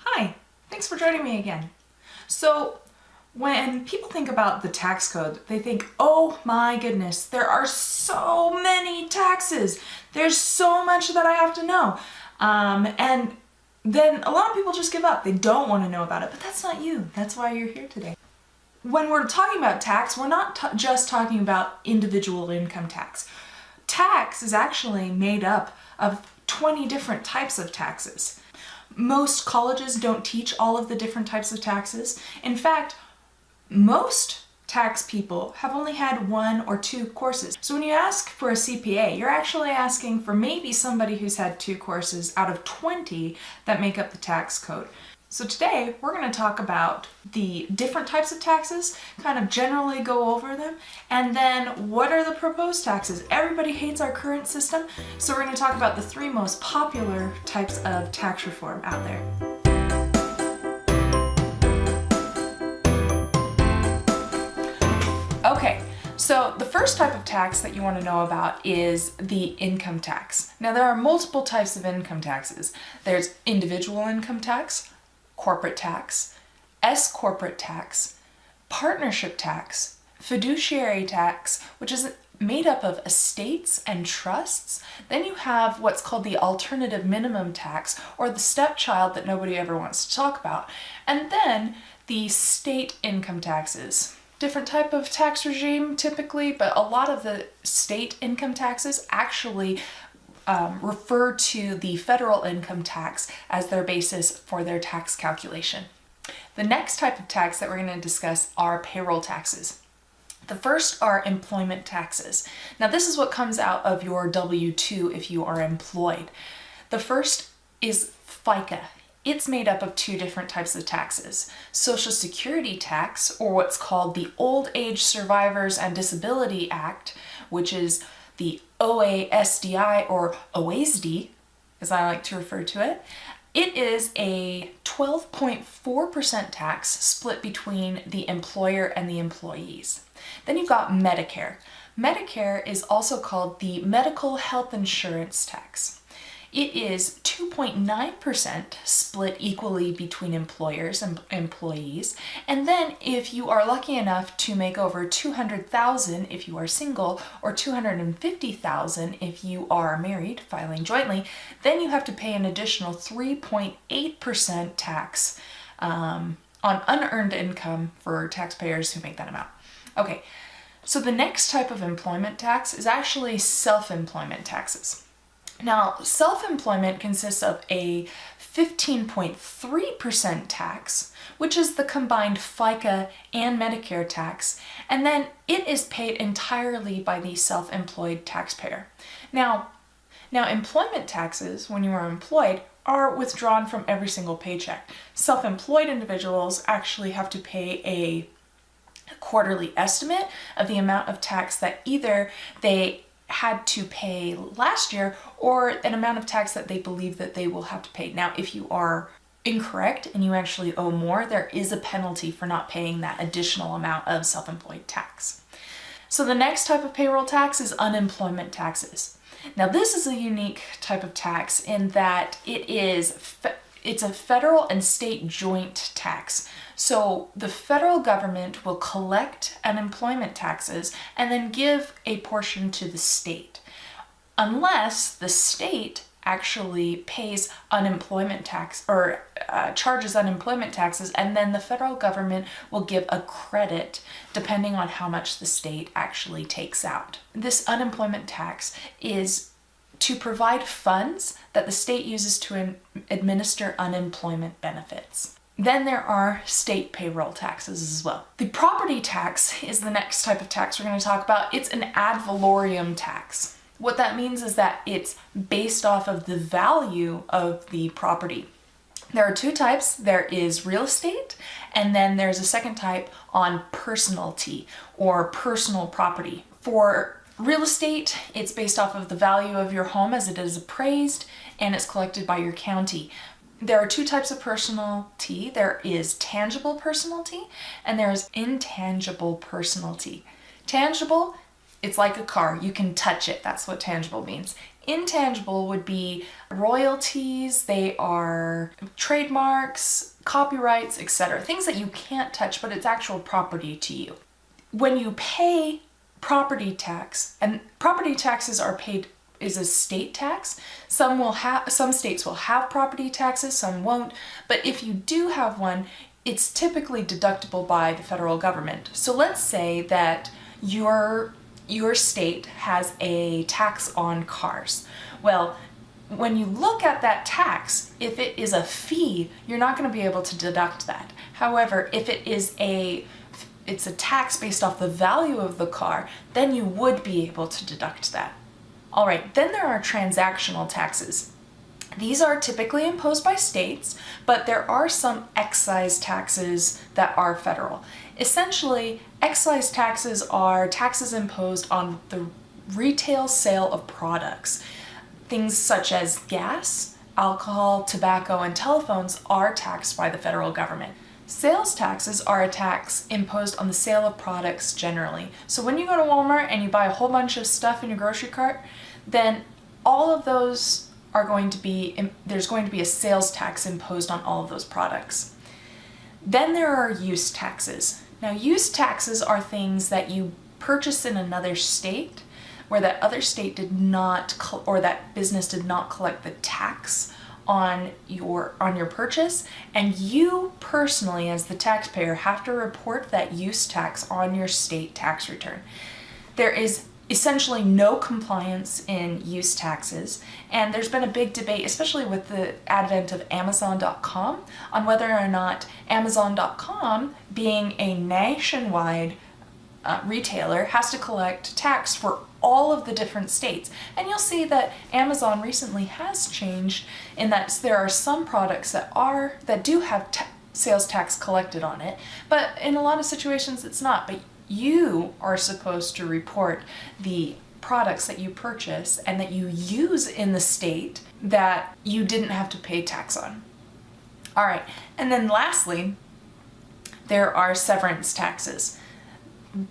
Hi, thanks for joining me again. So when people think about the tax code, they think, oh my goodness, there are so many taxes. There's so much that I have to know. And then a lot of people just give up. They don't want to know about it, but that's not you. That's why you're here today. When we're talking about tax, we're not just talking about individual income tax. Tax is actually made up of 20 different types of taxes. Most colleges don't teach all of the different types of taxes. In fact, most tax people have only had 1 or 2 courses. So when you ask for a CPA, you're actually asking for maybe somebody who's had 2 courses out of 20 that make up the tax code. So today we're going to talk about the different types of taxes, kind of generally go over them, and then what are the proposed taxes? Everybody hates our current system, so we're going to talk about the 3 most popular types of tax reform out there. Okay, so the first type of tax that you want to know about is the income tax. Now there are multiple types of income taxes. There's individual income tax, corporate tax, S-corporate tax, partnership tax, fiduciary tax, which is made up of estates and trusts. Then you have what's called the alternative minimum tax, or the stepchild that nobody ever wants to talk about. And then the state income taxes. Different type of tax regime typically, but a lot of the state income taxes actually refer to the federal income tax as their basis for their tax calculation. The next type of tax that we're going to discuss are payroll taxes. The first are employment taxes. Now this is what comes out of your W-2 if you are employed. The first is FICA. It's made up of 2 different types of taxes. Social Security tax, or what's called the Old Age Survivors and Disability Act, which is the OASDI or OASD, as I like to refer to it. It is a 12.4% tax split between the employer and the employees. Then you've got Medicare. Medicare is also called the Medical Health Insurance tax. It is 2.9% split equally between employers and employees. And then if you are lucky enough to make over $200,000 if you are single, or $250,000 if you are married, filing jointly, then you have to pay an additional 3.8% tax on unearned income for taxpayers who make that amount. Okay, so the next type of employment tax is actually self-employment taxes. Now, self-employment consists of a 15.3% tax, which is the combined FICA and Medicare tax, and then it is paid entirely by the self-employed taxpayer. Now employment taxes, when you are employed, are withdrawn from every single paycheck. Self-employed individuals actually have to pay a quarterly estimate of the amount of tax that either they had to pay last year or an amount of tax that they believe that they will have to pay. Now, if you are incorrect and you actually owe more, there is a penalty for not paying that additional amount of self-employed tax. So the next type of payroll tax is unemployment taxes. Now, this is a unique type of tax in that it's a federal and state joint tax. So the federal government will collect unemployment taxes and then give a portion to the state, unless the state actually pays unemployment tax or charges unemployment taxes, and then the federal government will give a credit depending on how much the state actually takes out. This unemployment tax is to provide funds that the state uses to administer unemployment benefits. Then there are state payroll taxes as well. The property tax is the next type of tax we're going to talk about. It's an ad valorem tax. What that means is that it's based off of the value of the property. There are 2 types. There is real estate, and then there's a second type on personalty or personal property. For real estate, it's based off of the value of your home as it is appraised, and it's collected by your county. There are 2 types of personalty. There is tangible personalty and there is intangible personalty. Tangible, it's like a car. You can touch it. That's what tangible means. Intangible would be royalties, they are trademarks, copyrights, etc. Things that you can't touch, but it's actual property to you. When you pay property tax, and property taxes are paid is a state tax. Some states will have property taxes, some won't, but if you do have one, it's typically deductible by the federal government. So let's say that your state has a tax on cars. Well, when you look at that tax, if it is a fee, you're not going to be able to deduct that. However, if it's a tax based off the value of the car, then you would be able to deduct that. All right, then there are transactional taxes. These are typically imposed by states, but there are some excise taxes that are federal. Essentially, excise taxes are taxes imposed on the retail sale of products. Things such as gas, alcohol, tobacco, and telephones are taxed by the federal government. Sales taxes are a tax imposed on the sale of products generally. So when you go to Walmart and you buy a whole bunch of stuff in your grocery cart, then all of those there's going to be a sales tax imposed on all of those products. Then there are use taxes. Now, use taxes are things that you purchase in another state where that other state did not, or that business did not collect the tax on your purchase, and you personally, as the taxpayer, have to report that use tax on your state tax return. There is essentially no compliance in use taxes, and there's been a big debate, especially with the advent of Amazon.com, on whether or not Amazon.com, being a nationwide retailer, has to collect tax for all of the different states. And you'll see that Amazon recently has changed in that there are some products that do have sales tax collected on it, but in a lot of situations it's not. But you are supposed to report the products that you purchase and that you use in the state that you didn't have to pay tax on. All right, and then lastly, there are severance taxes.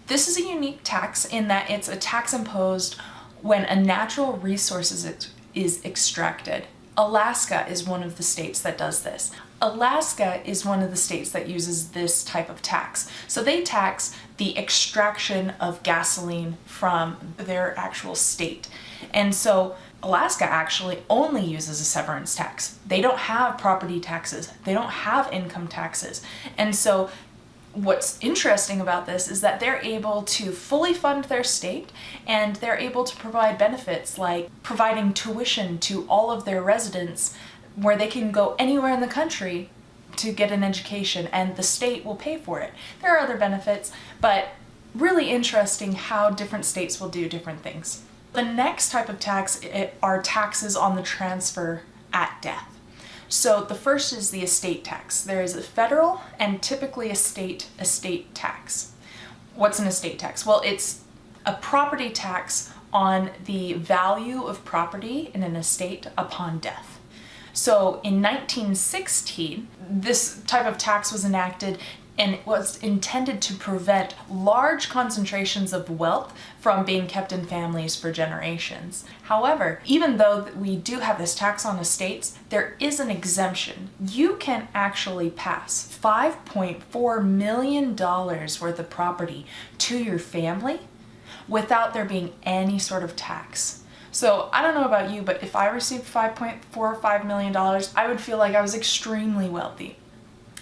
This is a unique tax in that it's a tax imposed when a natural resource is extracted. Alaska is one of the states that does this. Alaska is one of the states that uses this type of tax. So they tax the extraction of gasoline from their actual state. And so Alaska actually only uses a severance tax. They don't have property taxes. They don't have income taxes. And so what's interesting about this is that they're able to fully fund their state, and they're able to provide benefits like providing tuition to all of their residents where they can go anywhere in the country to get an education, and the state will pay for it. There are other benefits, but really interesting how different states will do different things. The next type of tax are taxes on the transfer at death. So the first is the estate tax. There is a federal and typically a state estate tax. What's an estate tax? Well, it's a property tax on the value of property in an estate upon death. So in 1916, this type of tax was enacted, and it was intended to prevent large concentrations of wealth from being kept in families for generations. However, even though we do have this tax on estates, there is an exemption. You can actually pass $5.4 million worth of property to your family without there being any sort of tax. So I don't know about you, but if I received $5.45 million, I would feel like I was extremely wealthy.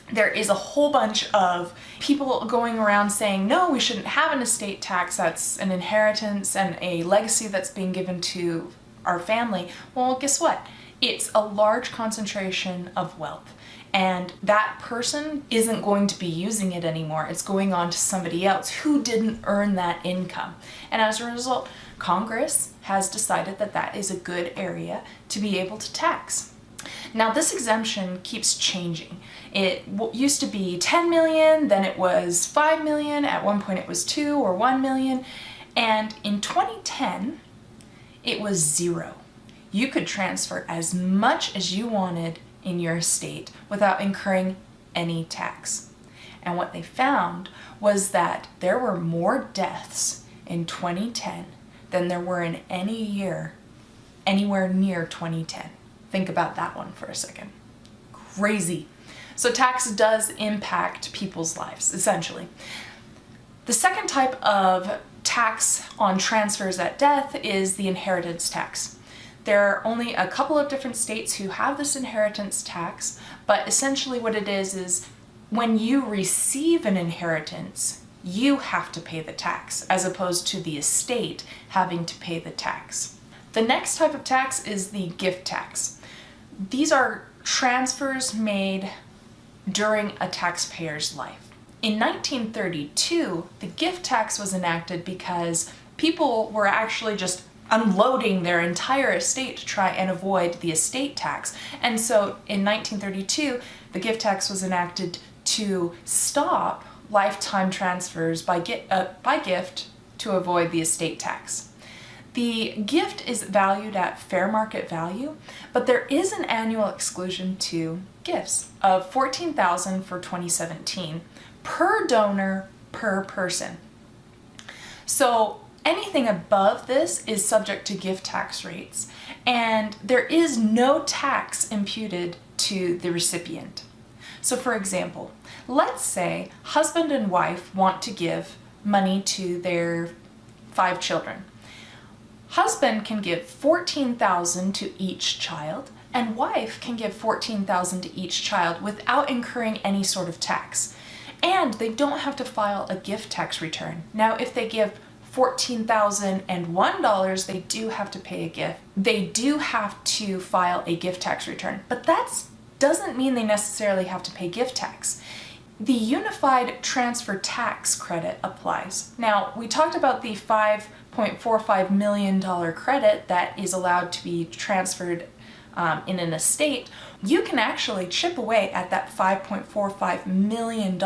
There is a whole bunch of people going around saying, no, we shouldn't have an estate tax. That's an inheritance and a legacy that's being given to our family. Well, guess what? It's a large concentration of wealth. And that person isn't going to be using it anymore. It's going on to somebody else who didn't earn that income. And as a result, Congress has decided that that is a good area to be able to tax. Now, this exemption keeps changing. It used to be 10 million, then it was 5 million, at one point it was 2 or 1 million, and in 2010, it was 0. You could transfer as much as you wanted in your estate without incurring any tax. And what they found was that there were more deaths in 2010 than there were in any year anywhere near 2010. Think about that one for a second. Crazy. So tax does impact people's lives, essentially. The second type of tax on transfers at death is the inheritance tax. There are only a couple of different states who have this inheritance tax, but essentially what it is when you receive an inheritance, you have to pay the tax, as opposed to the estate having to pay the tax. The next type of tax is the gift tax. These are transfers made during a taxpayer's life. In 1932, the gift tax was enacted because people were actually just unloading their entire estate to try and avoid the estate tax. And so in 1932, the gift tax was enacted to stop lifetime transfers by gift to avoid the estate tax. The gift is valued at fair market value, but there is an annual exclusion to gifts of $14,000 for 2017 per donor per person. So anything above this is subject to gift tax rates, and there is no tax imputed to the recipient. So for example, let's say husband and wife want to give money to their 5 children. Husband can give $14,000 to each child, and wife can give $14,000 to each child without incurring any sort of tax. And they don't have to file a gift tax return. Now, if they give $14,001, they do have to pay a gift. They do have to file a gift tax return, but that doesn't mean they necessarily have to pay gift tax. The Unified Transfer Tax Credit applies. Now, we talked about the $5.45 million credit that is allowed to be transferred in an estate. You can actually chip away at that $5.45 million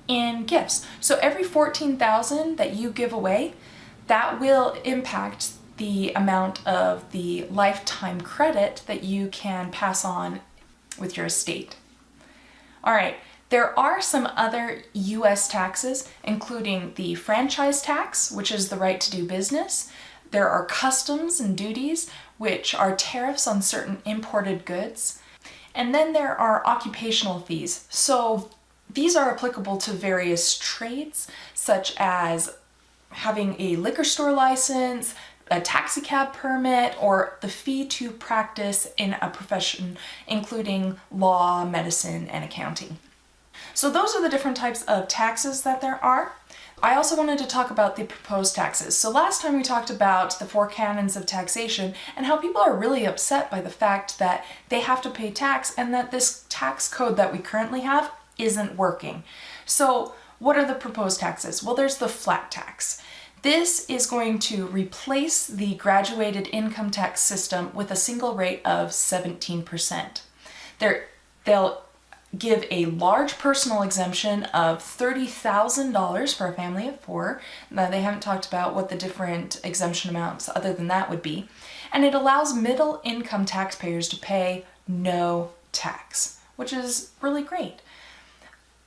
in gifts. So every $14,000 that you give away, that will impact the amount of the lifetime credit that you can pass on with your estate. All right, there are some other U.S. taxes, including the franchise tax, which is the right to do business. There are customs and duties, which are tariffs on certain imported goods. And then there are occupational fees. So these are applicable to various trades, such as having a liquor store license, a taxi cab permit, or the fee to practice in a profession, including law, medicine, and accounting. So those are the different types of taxes that there are. I also wanted to talk about the proposed taxes. So last time we talked about the 4 canons of taxation and how people are really upset by the fact that they have to pay tax and that this tax code that we currently have isn't working. So what are the proposed taxes? Well, there's the flat tax. This is going to replace the graduated income tax system with a single rate of 17%. They'll give a large personal exemption of $30,000 for a family of 4. Now, they haven't talked about what the different exemption amounts other than that would be. And it allows middle income taxpayers to pay no tax, which is really great.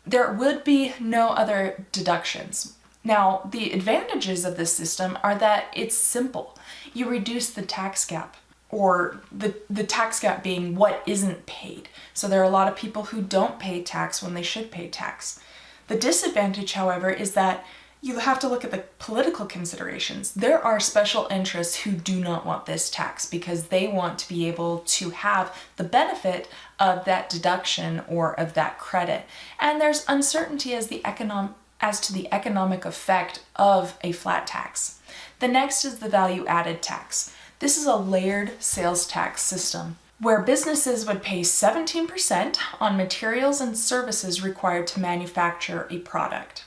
There would be no other deductions. Now, the advantages of this system are that it's simple. You reduce the tax gap, or the tax gap being what isn't paid. So there are a lot of people who don't pay tax when they should pay tax. The disadvantage, however, is that you have to look at the political considerations. There are special interests who do not want this tax because they want to be able to have the benefit of that deduction or of that credit. And there's uncertainty as to the economic effect of a flat tax. The next is the value-added tax. This is a layered sales tax system where businesses would pay 17% on materials and services required to manufacture a product.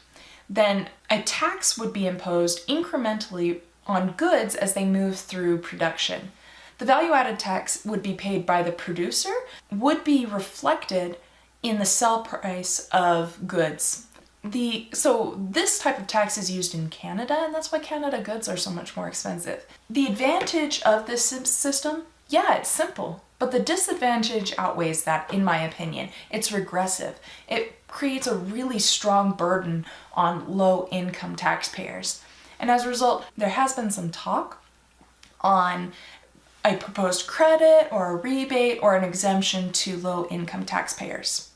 Then a tax would be imposed incrementally on goods as they move through production. The value-added tax would be paid by the producer, would be reflected in the sell price of goods. So this type of tax is used in Canada, and that's why Canada goods are so much more expensive. The advantage of this system, yeah, it's simple, but the disadvantage outweighs that, in my opinion. It's regressive. It creates a really strong burden on low-income taxpayers. And as a result, there has been some talk on a proposed credit or a rebate or an exemption to low-income taxpayers.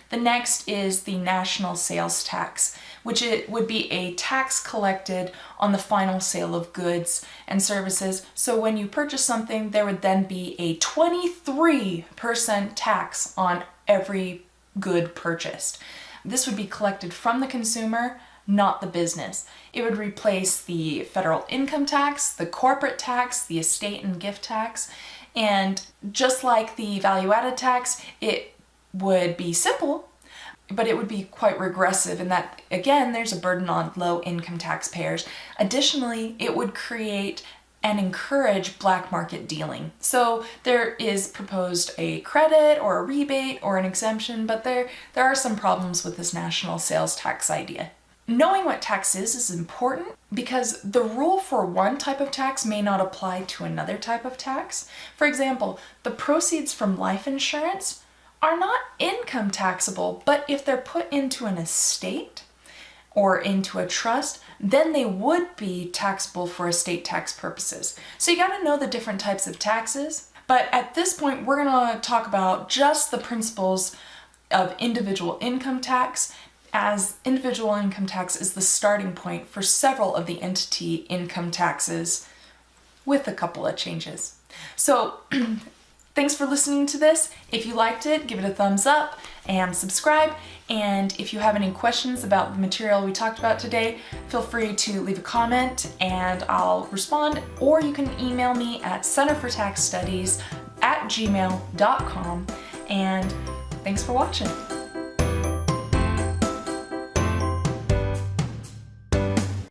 The next is the national sales tax, which it would be a tax collected on the final sale of goods and services. So when you purchase something, there would then be a 23% tax on every good purchased. This would be collected from the consumer, not the business. It would replace the federal income tax, the corporate tax, the estate and gift tax, and just like the value-added tax, it would be simple, but it would be quite regressive in that, again, there's a burden on low-income taxpayers. Additionally, it would create and encourage black market dealing. So there is proposed a credit or a rebate or an exemption, but there are some problems with this national sales tax idea. Knowing what tax is important because the rule for one type of tax may not apply to another type of tax. For example, the proceeds from life insurance are not income taxable, but if they're put into an estate or into a trust, then they would be taxable for estate tax purposes. So you gotta know the different types of taxes, but at this point we're gonna talk about just the principles of individual income tax, as individual income tax is the starting point for several of the entity income taxes with a couple of changes. So thanks for listening to this. If you liked it, give it a thumbs up and subscribe. And if you have any questions about the material we talked about today, feel free to leave a comment and I'll respond, or you can email me at centerfortaxstudies@gmail.com. And thanks for watching.